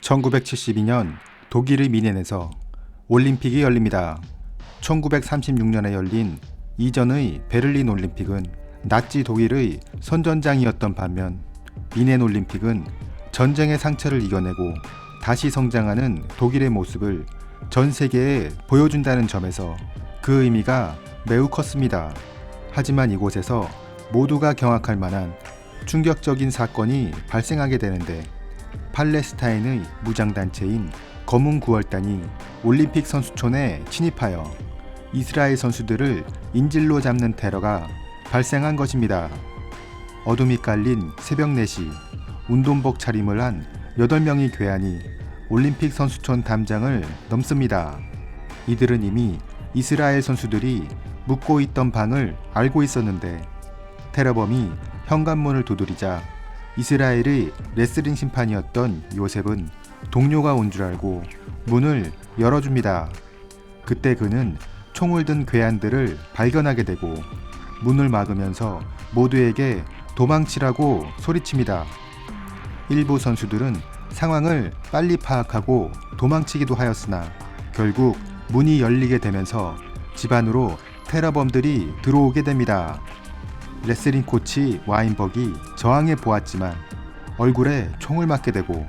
1972년 독일의 미넨에서 올림픽이 열립니다. 1936년에 열린 이전의 베를린 올림픽은 나치 독일의 선전장이었던 반면 미넨 올림픽은 전쟁의 상처를 이겨내고 다시 성장하는 독일의 모습을 전 세계에 보여준다는 점에서 그 의미가 매우 컸습니다. 하지만 이곳에서 모두가 경악할 만한 충격적인 사건이 발생하게 되는데, 팔레스타인의 무장단체인 검은 9월단이 올림픽 선수촌에 침입하여 이스라엘 선수들을 인질로 잡는 테러가 발생한 것입니다. 어둠이 깔린 새벽 4시 운동복 차림을 한 8명의 괴한이 올림픽 선수촌 담장을 넘습니다. 이들은 이미 이스라엘 선수들이 묵고 있던 방을 알고 있었는데, 테러범이 현관문을 두드리자 이스라엘의 레슬링 심판이었던 요셉은 동료가 온 줄 알고 문을 열어줍니다. 그때 그는 총을 든 괴한들을 발견하게 되고 문을 막으면서 모두에게 도망치라고 소리칩니다. 일부 선수들은 상황을 빨리 파악하고 도망치기도 하였으나 결국 문이 열리게 되면서 집 안으로 테러범들이 들어오게 됩니다. 레슬링 코치 와인버기 저항해 보았지만 얼굴에 총을 맞게 되고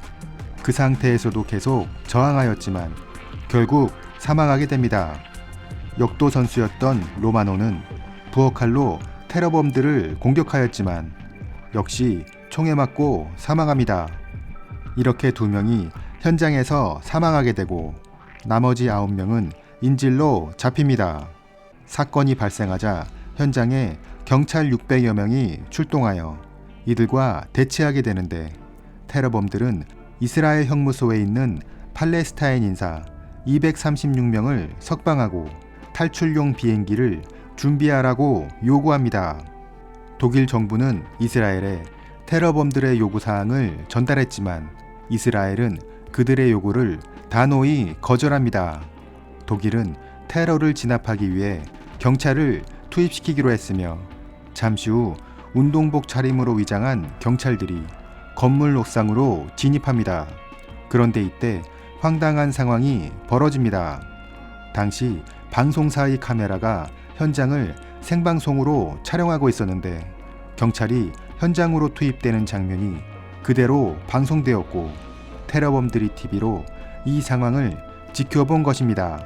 그 상태에서도 계속 저항하였지만 결국 사망하게 됩니다. 역도 선수였던 로마노는 부엌칼로 테러범들을 공격하였지만 역시 총에 맞고 사망합니다. 이렇게 2명이 현장에서 사망하게 되고 나머지 9명은 인질로 잡힙니다. 사건이 발생하자 현장에 경찰 600여 명이 출동하여 이들과 대치하게 되는데, 테러범들은 이스라엘 형무소에 있는 팔레스타인 인사 236명을 석방하고 탈출용 비행기를 준비하라고 요구합니다. 독일 정부는 이스라엘에 테러범들의 요구사항을 전달했지만 이스라엘은 그들의 요구를 단호히 거절합니다. 독일은 테러를 진압하기 위해 경찰을 투입시키기로 했으며 잠시 후 운동복 차림으로 위장한 경찰들이 건물 옥상으로 진입합니다. 그런데 이때 황당한 상황이 벌어집니다. 당시 방송사의 카메라가 현장을 생방송으로 촬영하고 있었는데 경찰이 현장으로 투입되는 장면이 그대로 방송되었고 테러범들이 TV로 이 상황을 지켜본 것입니다.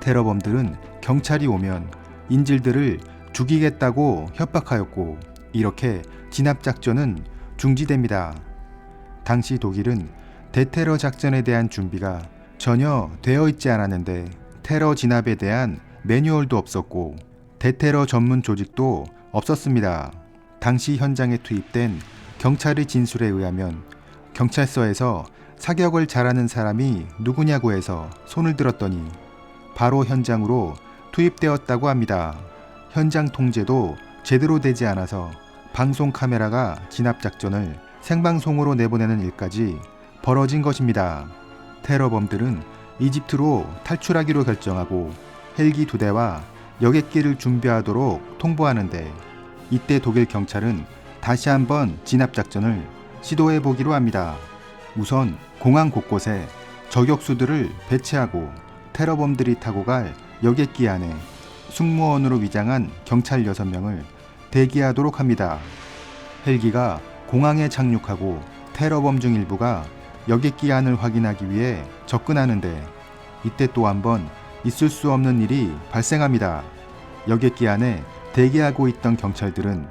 테러범들은 경찰이 오면 인질들을 죽이겠다고 협박하였고 이렇게 진압작전은 중지됩니다. 당시 독일은 대테러 작전에 대한 준비가 전혀 되어 있지 않았는데 테러 진압에 대한 매뉴얼도 없었고 대테러 전문 조직도 없었습니다. 당시 현장에 투입된 경찰의 진술에 의하면 경찰서에서 사격을 잘하는 사람이 누구냐고 해서 손을 들었더니 바로 현장으로 투입되었다고 합니다. 현장 통제도 제대로 되지 않아서 방송 카메라가 진압작전을 생방송으로 내보내는 일까지 벌어진 것입니다. 테러범들은 이집트로 탈출하기로 결정하고 헬기 2대와 여객기를 준비하도록 통보하는데, 이때 독일 경찰은 다시 한번 진압작전을 시도해 보기로 합니다. 우선 공항 곳곳에 저격수들을 배치하고 테러범들이 타고 갈 여객기 안에 승무원으로 위장한 경찰 6명을 대기하도록 합니다. 헬기가 공항에 착륙하고 테러범 중 일부가 여객기 안을 확인하기 위해 접근하는데, 이때 또 한 번 있을 수 없는 일이 발생합니다. 여객기 안에 대기하고 있던 경찰들은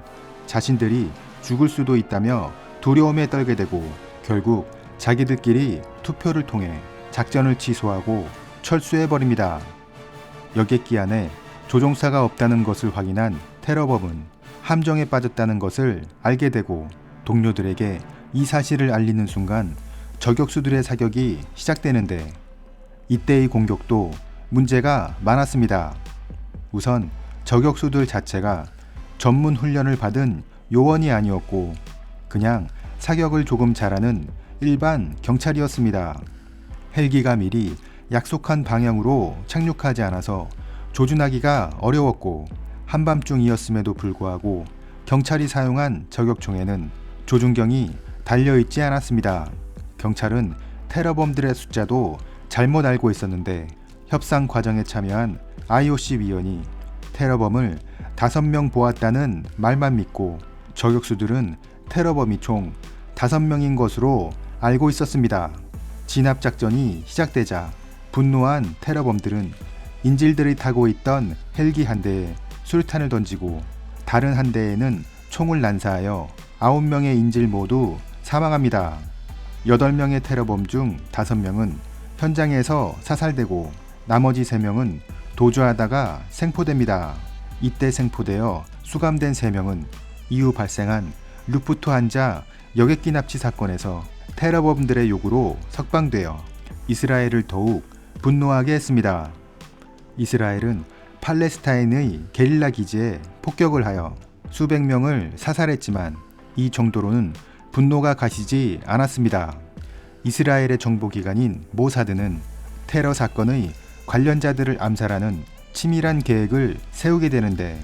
자신들이 죽을 수도 있다며 두려움에 떨게 되고 결국 자기들끼리 투표를 통해 작전을 취소하고 철수해버립니다. 여객기 안에 조종사가 없다는 것을 확인한 테러범은 함정에 빠졌다는 것을 알게 되고 동료들에게 이 사실을 알리는 순간 저격수들의 사격이 시작되는데, 이때의 공격도 문제가 많았습니다. 우선 저격수들 자체가 전문 훈련을 받은 요원이 아니었고 그냥 사격을 조금 잘하는 일반 경찰이었습니다. 헬기가 미리 약속한 방향으로 착륙하지 않아서 조준하기가 어려웠고 한밤중이었음에도 불구하고 경찰이 사용한 저격총에는 조준경이 달려있지 않았습니다. 경찰은 테러범들의 숫자도 잘못 알고 있었는데 협상 과정에 참여한 IOC 위원이 테러범을 5명 보았다는 말만 믿고 저격수들은 테러범이 총 5명인 것으로 알고 있었습니다. 진압작전이 시작되자 분노한 테러범들은 인질들이 타고 있던 헬기 한 대에 수류탄을 던지고 다른 한 대에는 총을 난사하여 9명의 인질 모두 사망합니다. 8명의 테러범 중 5명은 현장에서 사살되고 나머지 3명은 도주하다가 생포됩니다. 이때 생포되어 수감된 3명은 이후 발생한 루프트한자 여객기 납치 사건에서 테러범들의 요구로 석방되어 이스라엘을 더욱 분노하게 했습니다. 이스라엘은 팔레스타인의 게릴라 기지에 폭격을 하여 수백 명을 사살했지만 이 정도로는 분노가 가시지 않았습니다. 이스라엘의 정보기관인 모사드는 테러 사건의 관련자들을 암살하는 치밀한 계획을 세우게 되는데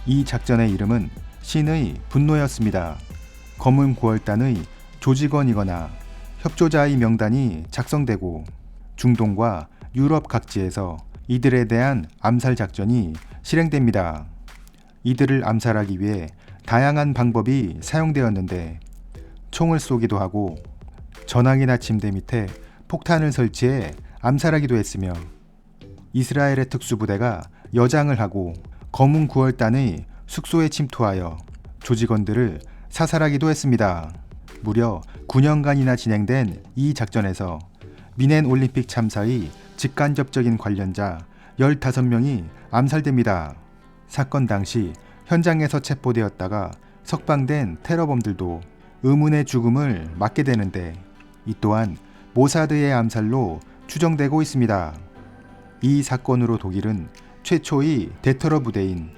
이 작전의 이름은 신의 분노였습니다. 검은 9월단의 조직원이거나 협조자의 명단이 작성되고 중동과 유럽 각지에서 이들에 대한 암살 작전이 실행됩니다. 이들을 암살하기 위해 다양한 방법이 사용되었는데 총을 쏘기도 하고 전황이나 침대 밑에 폭탄을 설치해 암살하기도 했으며 이스라엘의 특수부대가 여장을 하고 검은 9월단의 숙소에 침투하여 조직원들을 사살하기도 했습니다. 무려 9년간이나 진행된 이 작전에서 미넨 올림픽 참사의 직간접적인 관련자 15명이 암살됩니다. 사건 당시 현장에서 체포되었다가 석방된 테러범들도 의문의 죽음을 맞게 되는데 이 또한 모사드의 암살로 추정되고 있습니다. 이 사건으로 독일은 최초의 대테러 부대인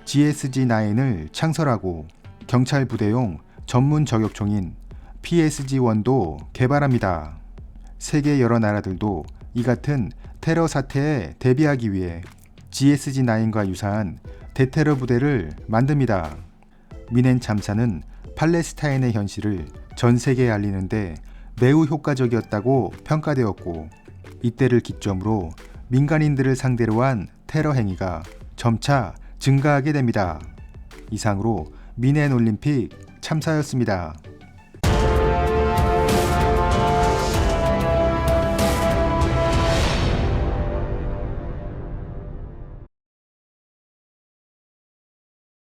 GSG-9을 창설하고 경찰 부대용 전문 저격총인 PSG-1도 개발합니다. 세계 여러 나라들도 이 같은 테러 사태에 대비하기 위해 GSG-9과 유사한 대테러 부대를 만듭니다. 미넨 참사는 팔레스타인의 현실을 전 세계에 알리는데 매우 효과적이었다고 평가되었고 이때를 기점으로 민간인들을 상대로 한 테러 행위가 점차 증가하게 됩니다. 이상으로 미넨 올림픽 참사였습니다.